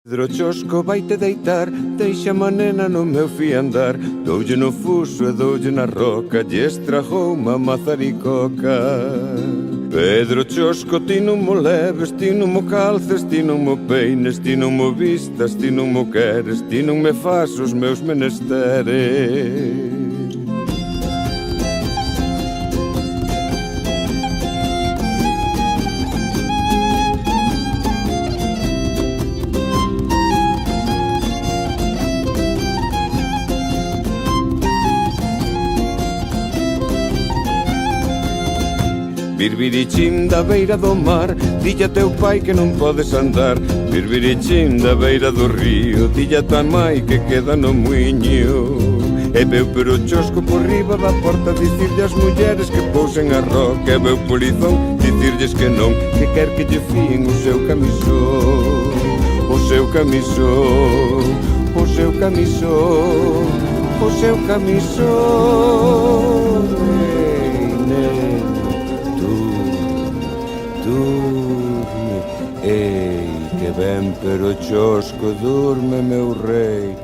Pedro Chosco vaite deitar, deixa a nena no meu fiandar. Doulle no fuso e doulle na roca, lle estragou má mazaricoca. Pedro Chosco, ti non mo leves, ti non mo calces, ti non mo peines, ti non mo vistas, ti non mo queres, ti non me fas os meus menesteres. Birbirichín da beira do mar, dille a teu pai que non podes andar. Birbirichín da beira do río, dille a tua mai que queda no muiño. E veu pero Chosco por riba da porta, dicirlle ás mulleres que pousen a roca. E veu polizón, dicirlles que non, que quer que lle fíen o seu camisón. O seu camisón, o seu camisón, o seu camisón. Durme, ei, que ben pero Chosco, durme, meu rei.